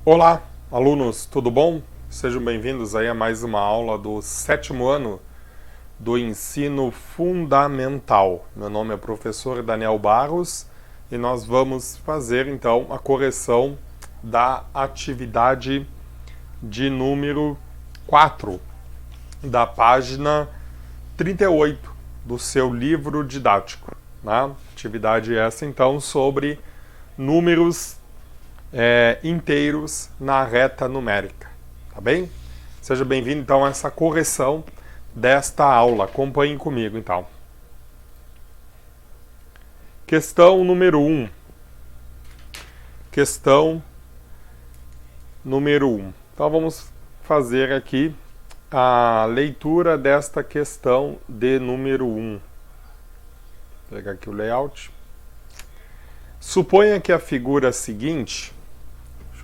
Olá, alunos, tudo bom? Sejam bem-vindos aí a mais uma aula do 7º ano do ensino fundamental. Meu nome é professor Daniel Barros e nós vamos fazer então a correção da atividade de número 4 da página 38 do seu livro didático, né? Atividade essa então sobre números inteiros na reta numérica, tá bem? Seja bem-vindo então a essa correção desta aula. Acompanhem comigo então. Questão número 1. Questão número 1. Então vamos fazer aqui a leitura desta questão de número 1. Vou pegar aqui o layout. Suponha que a figura seguinte...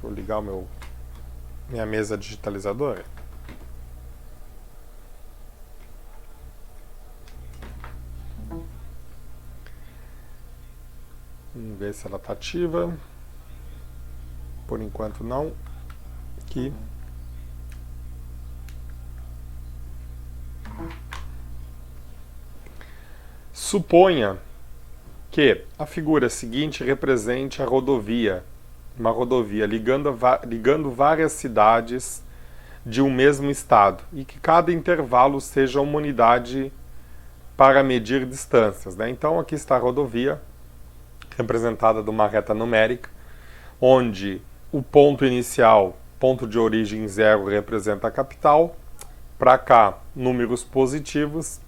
Deixa eu ligar minha mesa digitalizadora. Vamos ver se ela está ativa. Por enquanto não. Aqui. Suponha que a figura seguinte represente a rodovia, uma rodovia ligando várias cidades de um mesmo estado e que cada intervalo seja uma unidade para medir distâncias, né? Então aqui está a rodovia, representada de uma reta numérica, onde o ponto inicial, ponto de origem 0, representa a capital, para cá números positivos,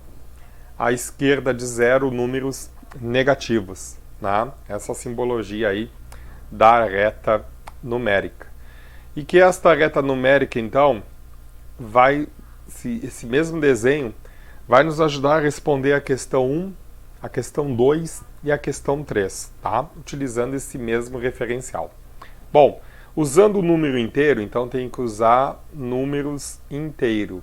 à esquerda de 0 números negativos, né? Essa simbologia aí da reta numérica. E que esta reta numérica, então, esse mesmo desenho vai nos ajudar a responder a questão 1, a questão 2 e a questão 3, tá? Utilizando esse mesmo referencial. Bom, usando o número inteiro, então tem que usar números inteiro.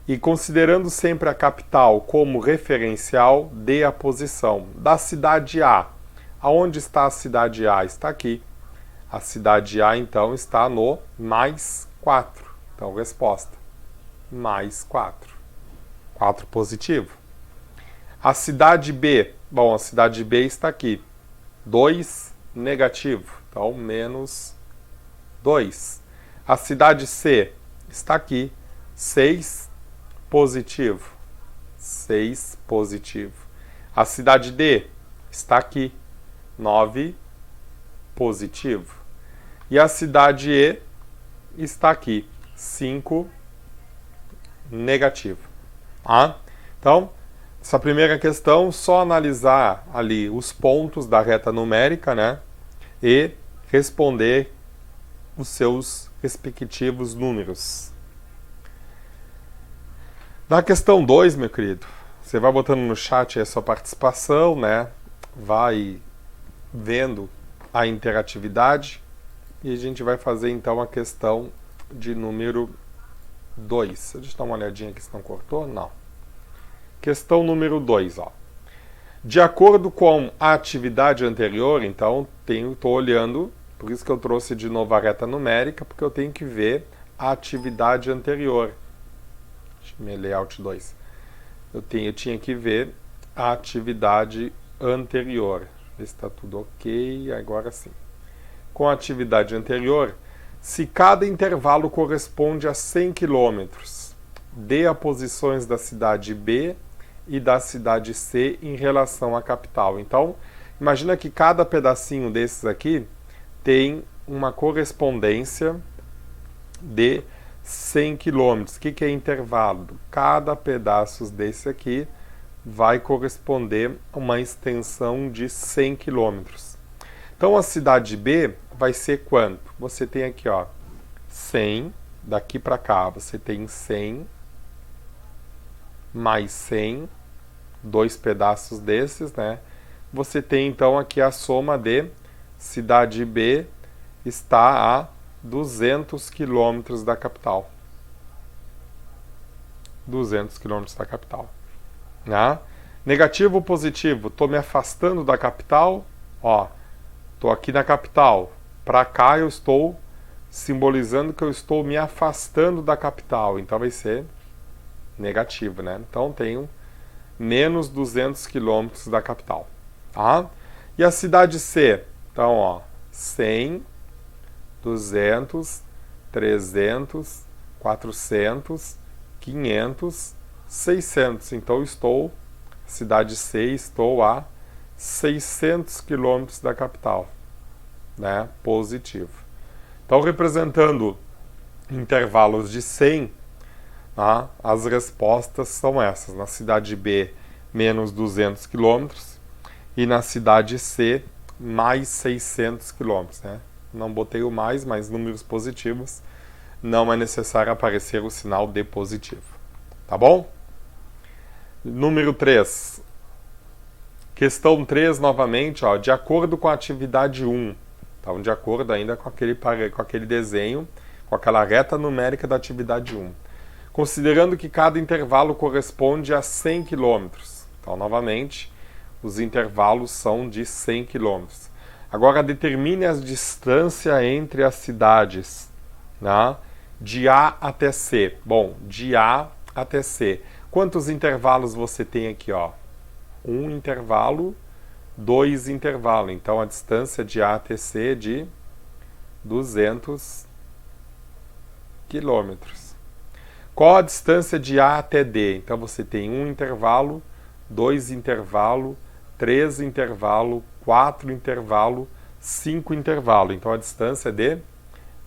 E considerando sempre a capital como referencial, dê a posição da cidade A. Aonde está a cidade A? Está aqui. A cidade A, então, está no mais 4. Então, resposta: mais 4. 4 positivo. A cidade B. Bom, a cidade B está aqui. 2 negativo. Então, menos 2. A cidade C está aqui. 6 positivo. 6 positivo. A cidade D está aqui. 9 positivo. E a cidade E está aqui. 5 negativo. Ah? Então, essa primeira questão, só analisar ali os pontos da reta numérica, né? E responder os seus respectivos números. Na questão 2, meu querido, você vai botando no chat aí a sua participação, né? Vai vendo a interatividade e a gente vai fazer então a questão de número 2. Deixa eu dar uma olhadinha aqui se não cortou. Não. Questão número 2, ó. De acordo com a atividade anterior, então, estou olhando, por isso que eu trouxe de novo a reta numérica, porque eu tenho que ver a atividade anterior. Meu layout 2. Eu tinha que ver a atividade anterior. Ver se está tudo ok, agora sim. Com a atividade anterior, se cada intervalo corresponde a 100 km, dê as posições da cidade B e da cidade C em relação à capital. Então, imagina que cada pedacinho desses aqui tem uma correspondência de 100 km. O que é intervalo? Cada pedaço desse aqui vai corresponder a uma extensão de 100 km. Então, a cidade B vai ser quanto? Você tem aqui, ó, 100, daqui para cá você tem 100, mais 100, dois pedaços desses, né? Você tem, então, aqui a soma de cidade B está a 200 quilômetros da capital. 200 quilômetros da capital. Né? Negativo ou positivo? Estou me afastando da capital. Ó, estou aqui na capital. Para cá eu estou simbolizando que eu estou me afastando da capital. Então vai ser negativo, né? Então tenho menos 200 quilômetros da capital. Tá? E a cidade C? Então, ó, 100, 200, 300, 400, 500, 600. Então estou, cidade C, estou a 600 quilômetros da capital, né? Positivo. Então, representando intervalos de 100, tá? As respostas são essas. Na cidade B, menos 200 quilômetros, e na cidade C, mais 600 quilômetros, né? Não botei o mais, mas números positivos, não é necessário aparecer o sinal de positivo. Tá bom? Número 3. Questão 3, novamente, ó, de acordo com a atividade 1. Então, de acordo ainda com aquele desenho, com aquela reta numérica da atividade 1. Considerando que cada intervalo corresponde a 100 km. Então, novamente, os intervalos são de 100 km. Agora, determine a distância entre as cidades, né? De A até C. Bom, de A até C. Quantos intervalos você tem aqui, ó? Um intervalo, dois intervalos. Então, a distância de A até C é de 200 quilômetros. Qual a distância de A até D? Então, você tem um intervalo, dois intervalos, três intervalos, quatro intervalos, cinco intervalos. Então, a distância é de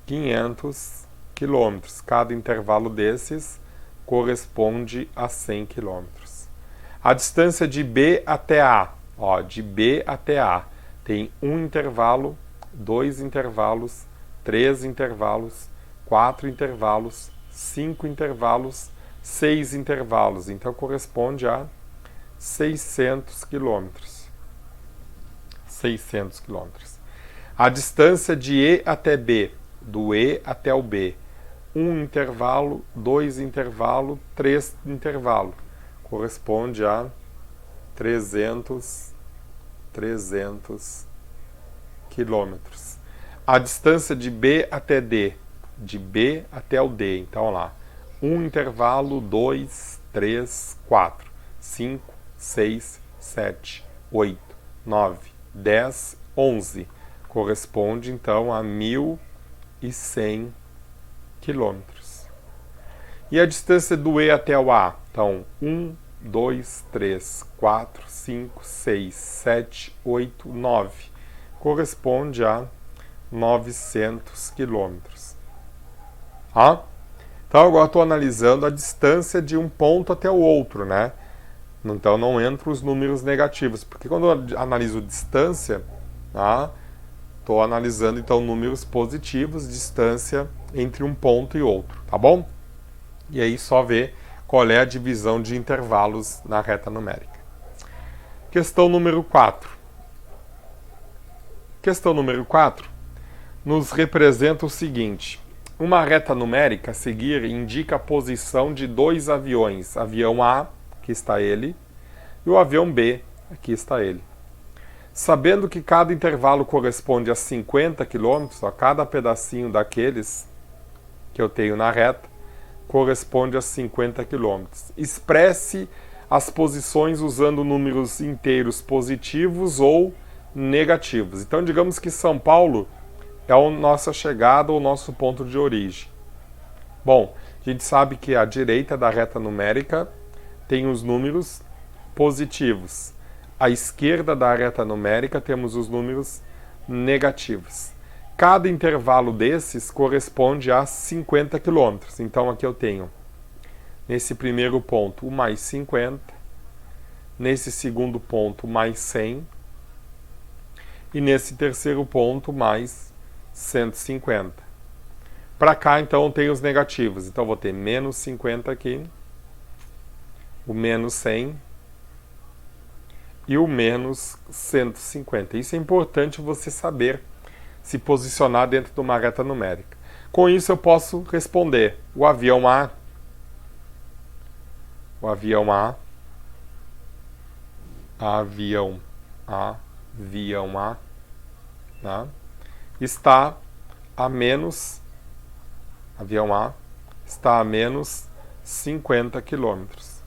500 quilômetros. Cada intervalo desses corresponde a 100 quilômetros. A distância de B até A, ó, de B até A, tem um intervalo, dois intervalos, três intervalos, quatro intervalos, cinco intervalos, seis intervalos. Então, corresponde a 600 quilômetros. 600 quilômetros. A distância de E até B, do E até o B, um intervalo, dois intervalos, três intervalos. Corresponde a 300 quilômetros. A distância de B até D, de B até o D, então lá, um intervalo, dois, três, quatro, 5, 6, 7, 8, 9, 10, 11. Corresponde, então, a 1.100 quilômetros. E a distância do E até o A? Então, 1, 2, 3, 4, 5, 6, 7, 8, 9. Corresponde a 900 quilômetros. Ah? Então, agora estou analisando a distância de um ponto até o outro, né? Então, não entram os números negativos, porque quando eu analiso distância, estou analisando, então, números positivos, distância entre um ponto e outro, tá bom? E aí, só ver qual é a divisão de intervalos na reta numérica. Questão número 4. Questão número 4 nos representa o seguinte: uma reta numérica a seguir indica a posição de dois aviões. Avião A, aqui está ele, e o avião B, aqui está ele. Sabendo que cada intervalo corresponde a 50 km, a cada pedacinho daqueles que eu tenho na reta corresponde a 50 km. Expresse as posições usando números inteiros positivos ou negativos. Então, digamos que São Paulo é a nossa chegada ou nosso ponto de origem. Bom, a gente sabe que a direita da reta numérica tem os números positivos. À esquerda da reta numérica temos os números negativos. Cada intervalo desses corresponde a 50 km. Então, aqui eu tenho, nesse primeiro ponto, o mais 50, nesse segundo ponto, mais 100, e nesse terceiro ponto, mais 150. Para cá, então, tem os negativos. Então, vou ter menos 50 aqui, o menos 100 e o menos 150. Isso é importante você saber se posicionar dentro de uma reta numérica. Com isso, eu posso responder. O avião A, tá? Está a menos Avião A está a menos 50 quilômetros.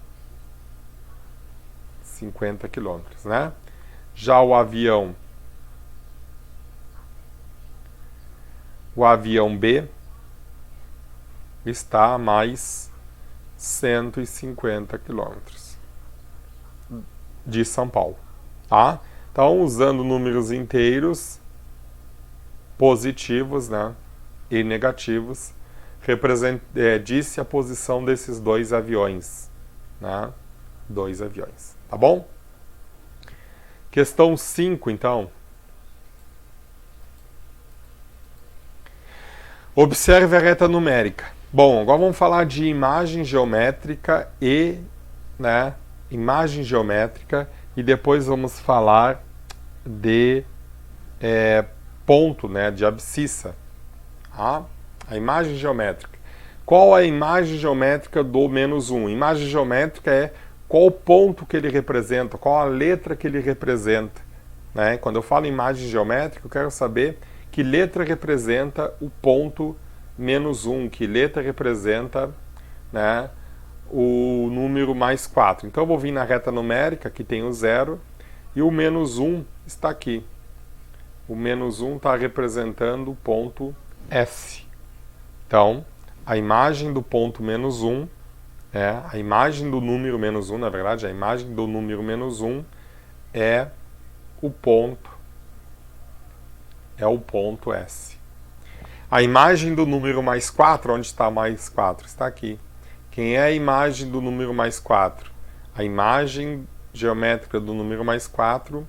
50 quilômetros, né? Já o avião B está a mais 150 quilômetros de São Paulo, tá? Então, usando números inteiros positivos, né, e negativos, disse a posição desses dois aviões, né? Dois aviões, tá bom? Questão 5, então. Observe a reta numérica. Bom, agora vamos falar de imagem geométrica né, imagem geométrica, e depois vamos falar de ponto, né, de abscissa. Tá? A imagem geométrica. Qual a imagem geométrica do menos 1? Imagem geométrica é qual o ponto que ele representa, qual a letra que ele representa. Né? Quando eu falo imagem geométrica, eu quero saber que letra representa o ponto menos 1, que letra representa, né, o número mais 4. Então eu vou vir na reta numérica, que tem o 0, e o menos 1 está aqui. O menos 1 está representando o ponto S. Então, a imagem do ponto menos 1, a imagem do número menos 1, na verdade, a imagem do número menos 1 é o ponto S. A imagem do número mais 4, onde está mais 4? Está aqui. Quem é a imagem do número mais 4? A imagem geométrica do número mais 4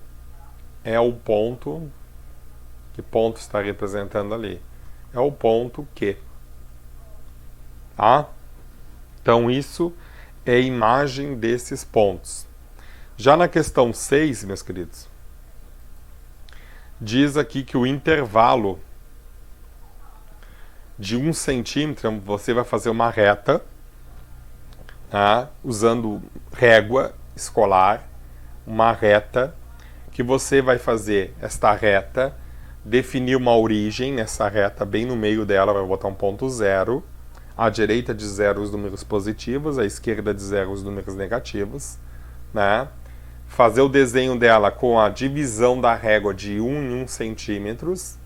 é o ponto. Que ponto está representando ali? É o ponto Q. Tá? Então, isso é a imagem desses pontos. Já na questão 6, meus queridos, diz aqui que o intervalo de 1 centímetro, você vai fazer uma reta, tá? Usando régua escolar, uma reta, que você vai fazer esta reta, definir uma origem nessa reta, bem no meio dela, vai botar um ponto 0, à direita de 0 os números positivos, à esquerda de 0 os números negativos, né? Fazer o desenho dela com a divisão da régua de 1 em 1 centímetros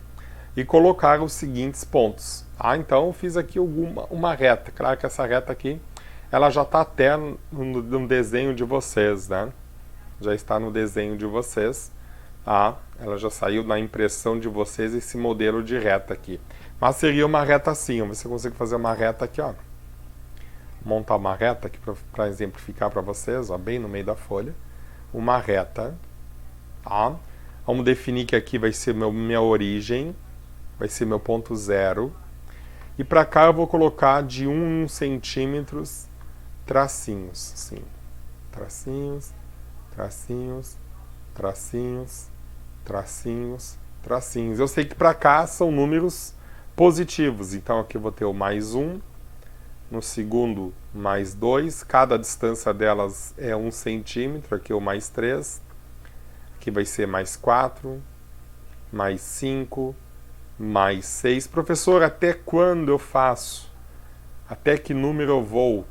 e colocar os seguintes pontos. Ah, então eu fiz aqui uma reta. Claro que essa reta aqui, ela já está até no desenho de vocês, né? Já está no desenho de vocês, tá? Ela já saiu na impressão de vocês esse modelo de reta aqui. Mas seria uma reta assim, você consegue fazer uma reta aqui, ó. Montar uma reta aqui para exemplificar para vocês, ó, bem no meio da folha. Uma reta, tá? Vamos definir que aqui vai ser minha origem, vai ser meu ponto 0. E para cá eu vou colocar de 1 em 1 centímetros tracinhos, assim. Tracinhos, tracinhos, tracinhos, tracinhos, tracinhos. Eu sei que para cá são números positivos, então aqui eu vou ter o mais 1, no segundo mais 2, cada distância delas é 1 centímetro, aqui o mais 3, aqui vai ser mais 4, mais 5, mais 6. Professor, até quando eu faço? Até que número eu vou?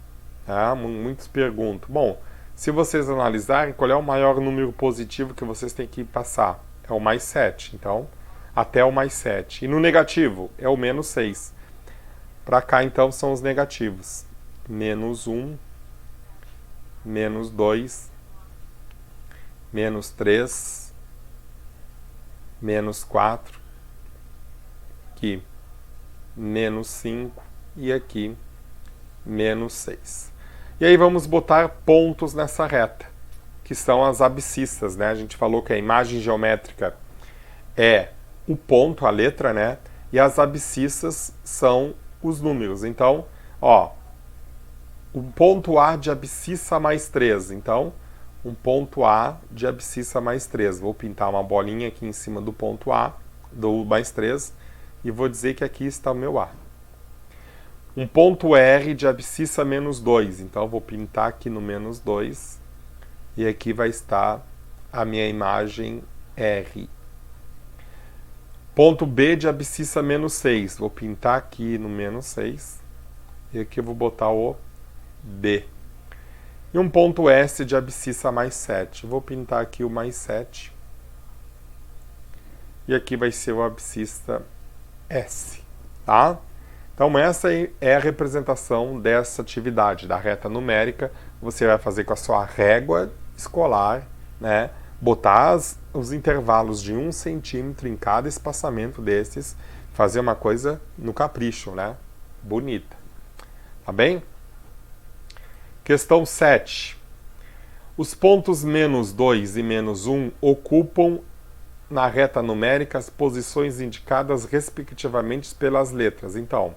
Ah, muitos perguntam. Bom, se vocês analisarem, qual é o maior número positivo que vocês têm que passar? É o mais 7, então, até o mais 7. E no negativo, é o menos 6. Para cá, então, são os negativos. Menos 1, menos 2, menos 3, menos 4, aqui, menos 5 e aqui, menos 6. E aí vamos botar pontos nessa reta, que são as abscissas, né? A gente falou que a imagem geométrica é o ponto, a letra, né? E as abscissas são os números. Então, ó, o ponto A de abscissa mais 3. Então, um ponto A de abscissa mais 3. Vou pintar uma bolinha aqui em cima do ponto A, do mais 3, e vou dizer que aqui está o meu A. Um ponto R de abscissa menos 2. Então, vou pintar aqui no menos 2, e aqui vai estar a minha imagem R. Ponto B de abscissa menos 6. Vou pintar aqui no menos 6. E aqui eu vou botar o B. E um ponto S de abscissa mais 7. Vou pintar aqui o mais 7. E aqui vai ser o abscissa S. Tá? Então essa é a representação dessa atividade, da reta numérica. Você vai fazer com a sua régua escolar, né? Botar os intervalos de 1 centímetro em cada espaçamento desses, fazer uma coisa no capricho, né? Bonita. Tá bem? Questão 7. Os pontos menos 2 e menos 1 ocupam na reta numérica as posições indicadas respectivamente pelas letras. Então,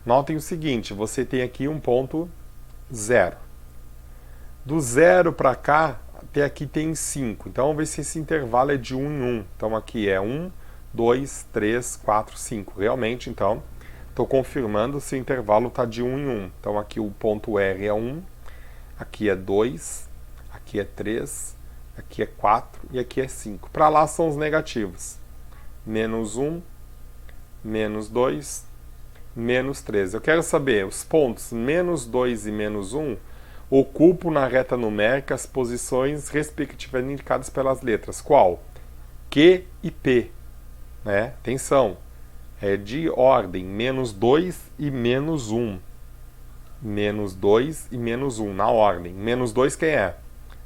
notem o seguinte, você tem aqui um ponto 0. Do 0 para cá, até aqui tem 5. Então, vamos ver se esse intervalo é de 1 em 1. Então, aqui é 1, 2, 3, 4, 5. Realmente, então, estou confirmando se o intervalo está de 1 em 1. Então, aqui o ponto R é 1, aqui é 2, aqui é 3, aqui é 4 e aqui é 5. Para lá são os negativos. Menos 1, menos 2, menos 3. Eu quero saber, os pontos menos 2 e menos 1 ocupam na reta numérica as posições respectivamente indicadas pelas letras. Qual? Q e P. Né? Atenção, é de ordem menos 2 e menos 1. Menos 2 e menos 1, na ordem. Menos 2 quem é?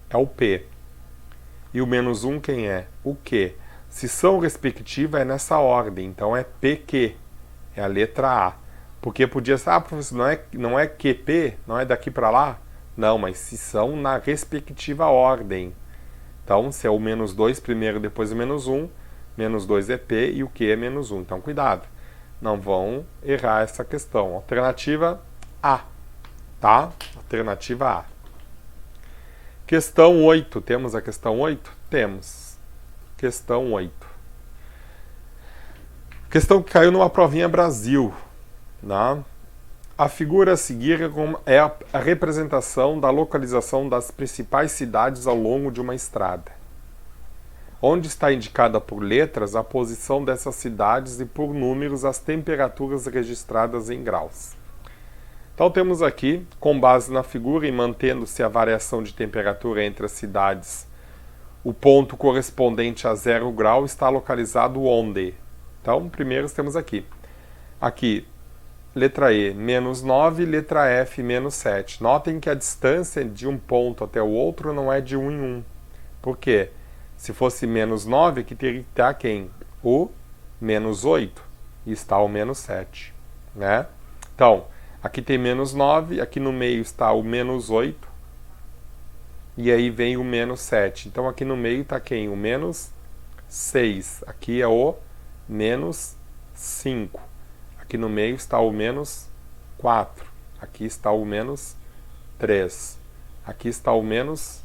É o P. E o menos 1 quem é? O Q. Se são respectivas é nessa ordem, então é PQ. É a letra A. Porque podia ser, professor, não é QP? Não é daqui para lá? Não, mas se são na respectiva ordem. Então, se é o menos 2 primeiro, depois o menos 1, menos 2 é P e o Q é menos 1. Então, cuidado. Não vão errar essa questão. Alternativa A. Tá? Alternativa A. Questão 8. Temos a questão 8? Temos. Questão 8. Questão que caiu numa provinha Brasil. Né? A figura a seguir é a representação da localização das principais cidades ao longo de uma estrada, onde está indicada por letras a posição dessas cidades e por números as temperaturas registradas em graus. Então temos aqui, com base na figura e mantendo-se a variação de temperatura entre as cidades, o ponto correspondente a 0 grau está localizado onde? Então, primeiro temos aqui. Aqui, letra E, menos 9, letra F, menos 7. Notem que a distância de um ponto até o outro não é de 1 em 1. Por quê? Se fosse menos 9, aqui teria que estar quem? O menos 8. E está o menos 7. Né? Então, aqui tem menos 9, aqui no meio está o menos 8. E aí vem o menos 7. Então, aqui no meio está quem? O menos 6. Aqui é o menos 5. Aqui no meio está o menos 4. Aqui está o menos 3. Aqui está o menos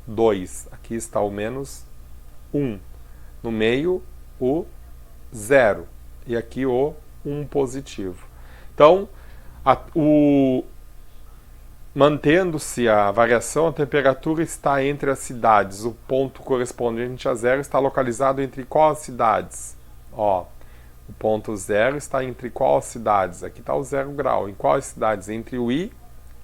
2. Aqui está o menos 1. No meio, o 0. E aqui o 1 positivo. Então, mantendo-se a variação, a temperatura está entre as cidades. O ponto correspondente a 0 está localizado entre quais cidades? Ó. O ponto 0 está entre quais cidades? Aqui está o 0 grau. Em quais cidades? Entre o I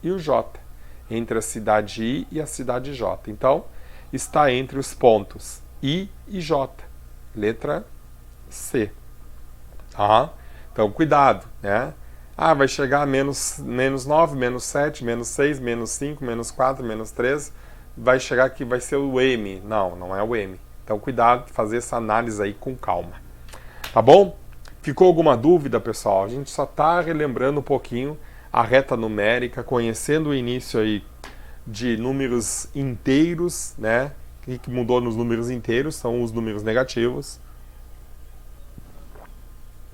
e o J. Entre a cidade I e a cidade J. Então, está entre os pontos I e J. Letra C. Tá? Então, cuidado, né? Vai chegar a menos 9, menos 7, menos 6, menos 5, menos 4, menos 3. Vai chegar que vai ser o M. Não, não é o M. Então, cuidado, fazer essa análise aí com calma. Tá bom? Ficou alguma dúvida, pessoal? A gente só está relembrando um pouquinho a reta numérica, conhecendo o início aí de números inteiros, né? O que mudou nos números inteiros são os números negativos.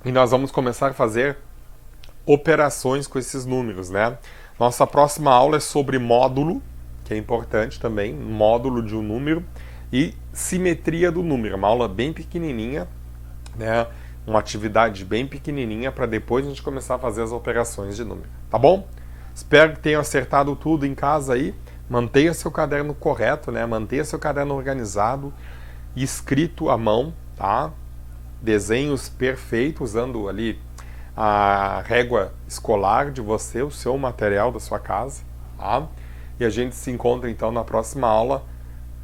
E nós vamos começar a fazer operações com esses números, né? Nossa próxima aula é sobre módulo, que é importante também, módulo de um número, e simetria do número, uma aula bem pequenininha, né? Uma atividade bem pequenininha para depois a gente começar a fazer as operações de número, tá bom? Espero que tenham acertado tudo em casa aí. Mantenha seu caderno correto, né? Mantenha seu caderno organizado e escrito à mão, tá? desenhos perfeitos, usando ali a régua escolar de você, o seu material da sua casa, tá? E a gente se encontra então na próxima aula.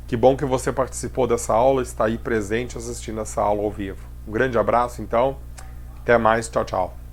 Que bom que você participou dessa aula, está aí presente assistindo essa aula ao vivo. Um grande abraço então, até mais, tchau, tchau.